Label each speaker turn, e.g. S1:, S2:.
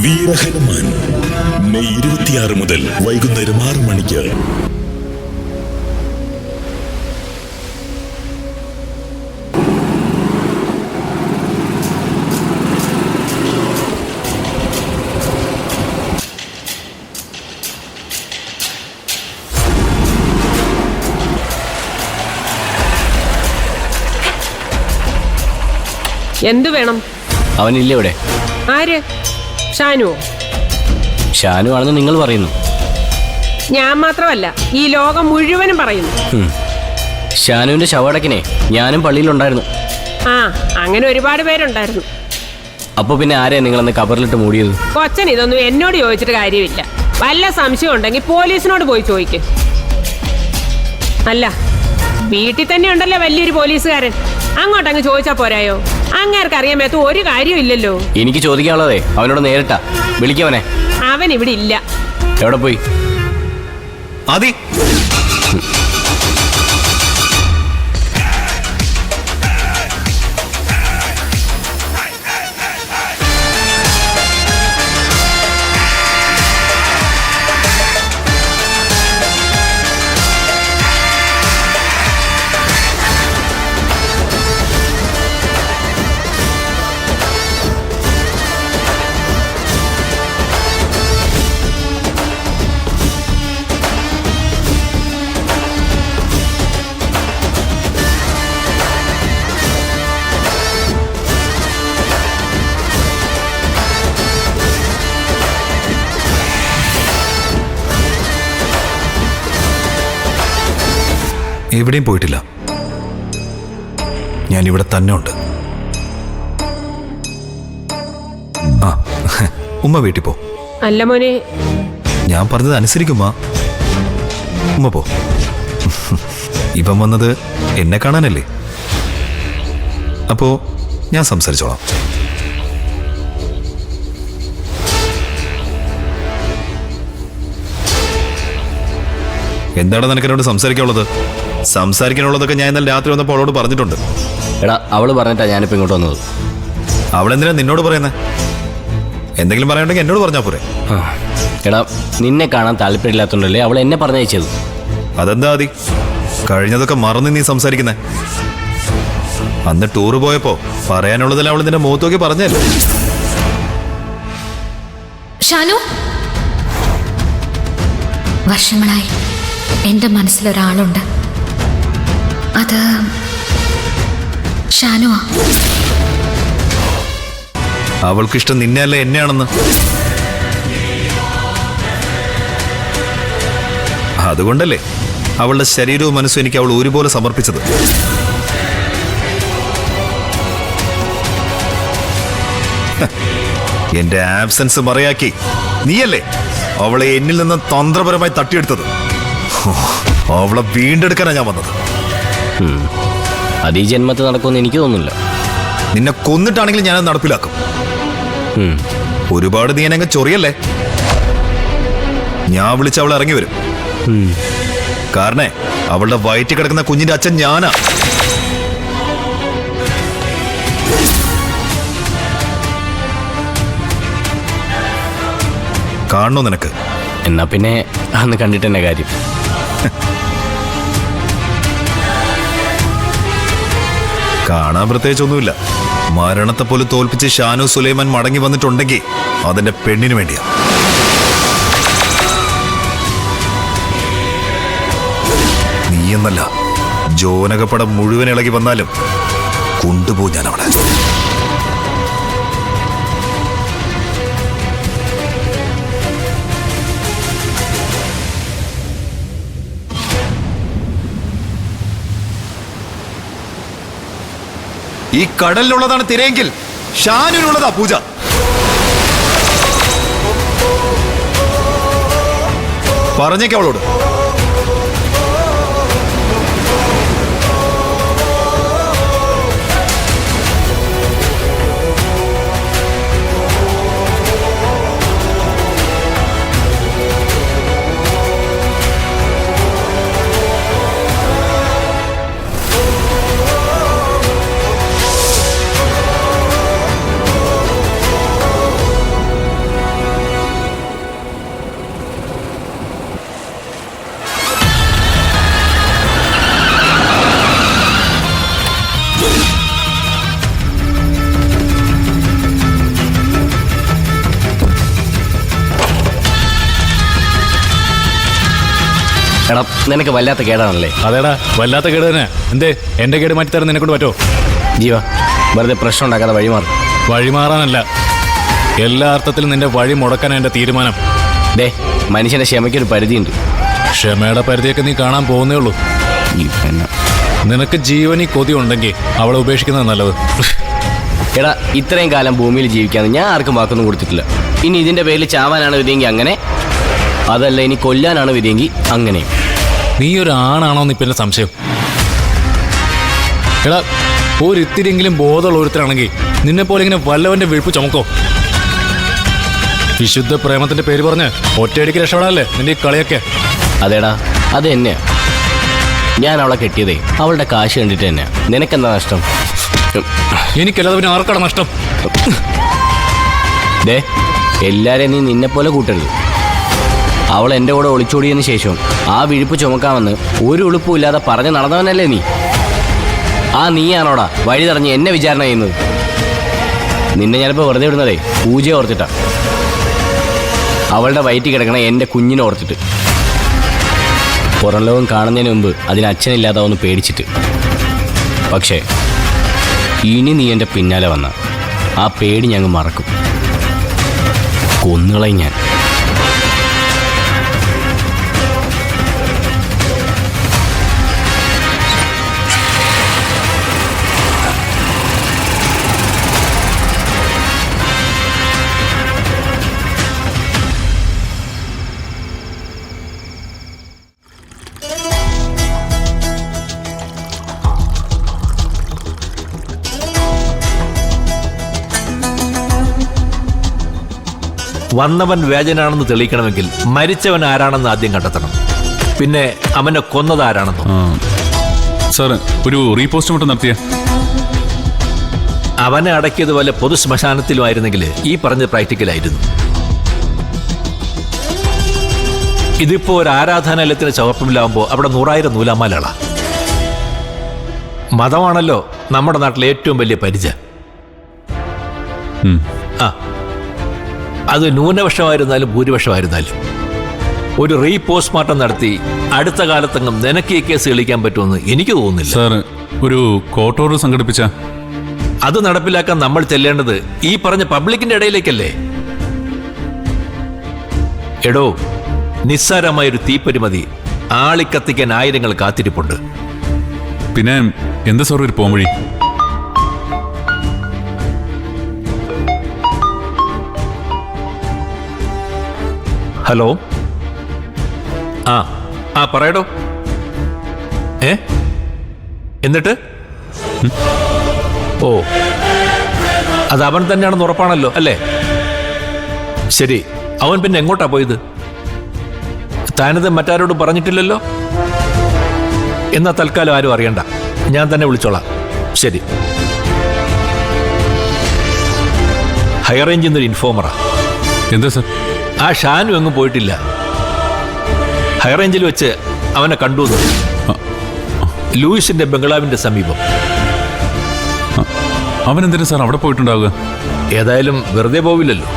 S1: Veerahanuman May 26 മുതൽ വൈകുന്നേരം 6 മണിക്ക്.
S2: എന്തു വേണം?
S3: അവനില്ലേ ഇവിടെ?
S2: ആര്? ഷാനുവോ?
S3: ഷാനു ആണെന്ന് നിങ്ങൾ പറയുന്നു.
S2: ഞാൻ മാത്രമല്ല, ഈ ലോകം മുഴുവനും പറയുന്നു.
S3: ഷാനുവിന്റെ ശവടക്കിനെ ഞാനും പള്ളിയിലുണ്ടായിരുന്നു.
S2: ആ, അങ്ങനെ ഒരുപാട് പേരുണ്ടായിരുന്നു.
S3: അപ്പൊ പിന്നെ ആരെയാ നിങ്ങളന്ന് കബറിലിട്ട് മൂടിയത്?
S2: കൊച്ചൻ ഇതൊന്നും എന്നോട് ചോദിച്ചിട്ട് കാര്യമില്ല. വല്ല സംശയം ഉണ്ടെങ്കിൽ പോലീസിനോട് പോയി ചോദിക്കും. അല്ല, വീട്ടിൽ തന്നെ ഉണ്ടല്ലോ വലിയൊരു പോലീസുകാരൻ. അങ്ങോട്ടങ്ങ് ചോദിച്ചാ പോരായോ? അങ്ങേർക്ക് അറിയാൻ മേത്ത ഒരു കാര്യവും ഇല്ലല്ലോ.
S3: എനിക്ക് ചോദിക്കാനുള്ളതേ അവനോട് നേരിട്ടാ. വിളിക്കവനെ.
S2: അവൻ ഇവിടെ ഇല്ല.
S3: എവിടെ പോയി?
S4: ആദി, എവിടെയും പോയിട്ടില്ല. ഞാൻ ഇവിടെ തന്നെ ഉണ്ട്. ആ, ഉമ്മ വീട്ടിൽ പോ.
S2: അല്ല മോനെ,
S4: ഞാൻ പറഞ്ഞത് അനുസരിക്കുമ്മ. ഉമ്മ പോ. ഇവൻ വന്നത് എന്നെ കാണാനല്ലേ? അപ്പോ ഞാൻ സംസാരിച്ചോളാം. എന്താണ് നിനക്ക് എന്നോട് സംസാരിക്കാനുള്ളത്? സംസാരിക്കാനുള്ളതൊക്കെ ഞാൻ ഇന്നലെ രാത്രി വന്നപ്പോൾ അവളോട് പറഞ്ഞിട്ടുണ്ട്.
S3: എടാ, അവള് പറഞ്ഞിട്ടാ ഞാനിപ്പോ ഇങ്ങോട്ട് വന്നത്.
S4: അവളെന്തിനാ നിന്നോട് പറയുന്നേ? എന്തെങ്കിലും പറയാനുണ്ടെങ്കിൽ എന്നോട് പറഞ്ഞാൽ പോരെ?
S3: എടാ, നിന്നെ കാണാൻ താല്പര്യമില്ലാത്തോണ്ടല്ലേ അവൾ എന്നെ പറഞ്ഞയച്ചത്.
S4: അതെന്താ ആദി, കഴിഞ്ഞതൊക്കെ മറന്ന് നീ സംസാരിക്കുന്നേ? അന്ന് ടൂറ് പോയപ്പോ പറയാനുള്ളതെല്ലാം അവൾ നിന്റെ മുഖത്ത് നോക്കി പറഞ്ഞല്ലേ?
S5: ഷാനു, വർഷങ്ങളായി എൻ്റെ മനസ്സിലൊരാളുണ്ട്. അത് ഷാനുവാ.
S4: അവൾക്കിഷ്ടം നിന്നെ അല്ല എന്നെയാണെന്ന്. അതുകൊണ്ടല്ലേ അവളുടെ ശരീരവും മനസ്സും എനിക്ക് അവൾ ഒരുപോലെ സമർപ്പിച്ചത്. എന്റെ ആബ്സെൻസ് മറയാക്കി നീയല്ലേ അവളെ എന്നിൽ നിന്ന് തന്ത്രപരമായി തട്ടിയെടുത്തത്. അവളെ വീണ്ടെടുക്കാനാ ഞാൻ വന്നത്.
S3: അത് ഈ ജന്മത്തിൽ നടക്കുമെന്ന് എനിക്ക് തോന്നുന്നില്ല.
S4: നിന്നെ കൊന്നിട്ടാണെങ്കിൽ ഞാനത് നടപ്പിലാക്കും. ഒരുപാട് നീ എന്നെ ചൊറിയല്ലേ? ഞാൻ വിളിച്ച അവൾ ഇറങ്ങി വരും. കാരണം അവളുടെ വയറ്റിൽ കിടക്കുന്ന കുഞ്ഞിന്റെ അച്ഛൻ ഞാനാ. കാണണോ നിനക്ക്?
S3: എന്നാ പിന്നെ അന്ന് കണ്ടിട്ട് തന്നെ കാര്യം.
S4: കാണാൻ പ്രത്യേകിച്ചൊന്നുമില്ല. മരണത്തെ പോലും തോൽപ്പിച്ച് ഷാനു സുലൈമാൻ മടങ്ങി വന്നിട്ടുണ്ടെങ്കിൽ അതിന്റെ പെണ്ണിന് വേണ്ടിയാ. നീയെന്നല്ല, ജോനകപ്പടം മുഴുവൻ ഇളകി വന്നാലും കൊണ്ടുപോകും ഞാൻ അവളെ. ഈ കടലിലുള്ളതാണ് തിരയെങ്കിൽ ഷാനുവിനുള്ളതാ പൂജ. പറഞ്ഞേക്ക അവളോട്.
S3: എടാ നിനക്ക് വല്ലാത്ത കേടാണല്ലേ?
S6: അതേടാ വല്ലാത്ത കേട് തന്നെ. എന്തേ എന്റെ കേട് മാറ്റിത്തരാൻ നിനക്കൊണ്ട് പറ്റോ?
S3: ജീവ വെറുതെ പ്രശ്നം ഉണ്ടാക്കാതെ വഴിമാറും.
S6: വഴിമാറാനല്ല, എല്ലാ അർത്ഥത്തിലും നിന്റെ വഴി മുടക്കാൻ എന്റെ തീരുമാനം.
S3: ദേ മനുഷ്യന്റെ ക്ഷമയ്ക്കൊരു പരിധിയുണ്ട്.
S6: ക്ഷമയുടെ പരിധിയൊക്കെ നീ കാണാൻ പോകുന്നേ ഉള്ളൂ.
S3: ഈ പെണ്ണ.
S6: നിനക്ക് ജീവനി കൊതി ഉണ്ടെങ്കിൽ അവളെ ഉപേക്ഷിക്കുന്നത് നല്ലത്.
S3: എടാ ഇത്രയും കാലം ഭൂമിയിൽ ജീവിക്കാന്ന് ഞാൻ ആർക്കും വാക്കൊന്നും കൊടുത്തിട്ടില്ല. ഇനി ഇതിന്റെ പേരിൽ ചാവാനാണ് വിധിയെങ്കിൽ അങ്ങനെ, അതല്ല ഇനി കൊല്ലാനാണ് വിധിയെങ്കിൽ അങ്ങനെ.
S6: നീ ഒരു ആണാണോന്ന് ഇപ്പൊ എന്റെ സംശയം. എടാ ഒരിത്തിരിയെങ്കിലും ബോധമുള്ള ഒരുത്തരാണെങ്കിൽ നിന്നെ പോലെ ഇങ്ങനെ വല്ലവന്റെ വിഴുപ്പ് ചുമക്കോ? വിശുദ്ധ പ്രേമത്തിന്റെ പേര് പറഞ്ഞ് ഒറ്റയടിക്ക് രക്ഷപ്പെടാനല്ലേ നിന്റെ ഈ കളിയൊക്കെ?
S3: അതേടാ അത് തന്നെയാ. ഞാൻ അവളെ കെട്ടിയതേ അവളുടെ കാശ് കണ്ടിട്ട് തന്നെയാ. നിനക്കെന്താ നഷ്ടം?
S6: എനിക്കല്ലാതെ പിന്നെ ആർക്കാണ് നഷ്ടം?
S3: ദേ എല്ലാരെയും നീ നിന്നെ പോലെ കൂട്ടരുത്. അവൾ എൻ്റെ കൂടെ ഒളിച്ചോടിയതിന് ശേഷം ആ വിഴുപ്പ് ചുമക്കാമെന്ന് ഒരു ഉളുപ്പും ഇല്ലാതെ പറഞ്ഞ് നടന്നവനല്ലേ നീ? ആ നീയാണോടാ വഴി തടഞ്ഞ് എന്നെ വിചാരണ ചെയ്യുന്നത്? നിന്നെ ഞാനിപ്പോൾ വെറുതെ വിടുന്നതേ പൂജയെ ഓർത്തിട്ടാ. അവളുടെ വയറ്റിൽ കിടക്കണ എൻ്റെ കുഞ്ഞിനെ ഓർത്തിട്ട്. പുറം ലോകം കാണുന്നതിന് മുമ്പ് അതിന് അച്ഛനില്ലാതാവെന്ന് പേടിച്ചിട്ട്. പക്ഷേ ഇനി നീ എൻ്റെ പിന്നാലെ വന്ന ആ പേടി ഞങ്ങൾ മറക്കും. കൊന്നുകളയും ഞാൻ.
S7: വന്നവൻ വ്യാജനാണെന്ന് തെളിയിക്കണമെങ്കിൽ മരിച്ചവൻ ആരാണെന്ന് ആദ്യം കണ്ടെത്തണം. പിന്നെ അവനെ കൊന്നത് ആരാണെന്നോ.
S8: സാർ ഒരു റീപോസ്റ്റ്മോർട്ടം നടത്തിയ
S7: അവനെ അടക്കിയത് വല്ല പൊതു ശ്മശാനത്തിലുമായിരുന്നെങ്കിൽ ഈ പറഞ്ഞത് പ്രാക്ടിക്കലായിരുന്നു. ഇതിപ്പോ ഒരു ആരാധനാലയത്തിന് ചവർപ്പമില്ലാവുമ്പോൾ അവിടെ 100,000 നൂലാമാലകളാ. മതമാണല്ലോ നമ്മുടെ നാട്ടിലെ ഏറ്റവും വലിയ പരിചയം. അത് ന്യൂനപക്ഷമായിരുന്നാലും ഭൂരിപക്ഷമായിരുന്നാലും ഒരു റീപോസ്റ്റ്മോർട്ടം നടത്തി അടുത്ത കാലത്തെങ്ങും നിനക്ക് ഈ കേസ് തെളിയിക്കാൻ പറ്റുമെന്ന് എനിക്ക് തോന്നുന്നില്ല.
S8: സാർ ഒരു കോർട്ട് ഓർഡർ സംഘടിപ്പിച്ച
S7: അത് നടപ്പിലാക്കാൻ നമ്മൾ ചെല്ലേണ്ടത് ഈ പറഞ്ഞ പബ്ലിക്കിന്റെ ഇടയിലേക്കല്ലേ? എടോ, നിസ്സാരമായൊരു തീപ്പരിമതി ആളിക്കത്തിക്കാൻ ആയിരങ്ങൾ കാത്തിരിപ്പുണ്ട്.
S8: പിന്നെ എന്താ സാർ ഒരു പോംവഴി?
S7: ഹലോ, ആ പറയടോ. എന്നിട്ട് ഓ, അത് അവൻ തന്നെയാണെന്ന് ഉറപ്പാണല്ലോ അല്ലേ? ശരി, അവൻ പിന്നെ എങ്ങോട്ടാ പോയത്? താനത് മറ്റാരോടും പറഞ്ഞിട്ടില്ലല്ലോ. എന്നാ തൽക്കാലം ആരും അറിയണ്ട, ഞാൻ തന്നെ വിളിച്ചോളാം. ശരി. ഹൈറേഞ്ചിൽ നിന്നൊരു ഇൻഫോമറാ.
S8: എന്താ സാർ?
S7: ആ ഷാനു എങ്ങും പോയിട്ടില്ല. ഹൈറേഞ്ചിൽ വെച്ച് അവനെ കണ്ടു. ലൂയിസിന്റെ ബംഗ്ലാവിന്റെ സമീപം.
S8: അവൻ എന്തിനാ സാർ അവിടെ പോയിട്ടുണ്ടാവുക?
S7: ഏതായാലും വെറുതെ പോവില്ലല്ലോ.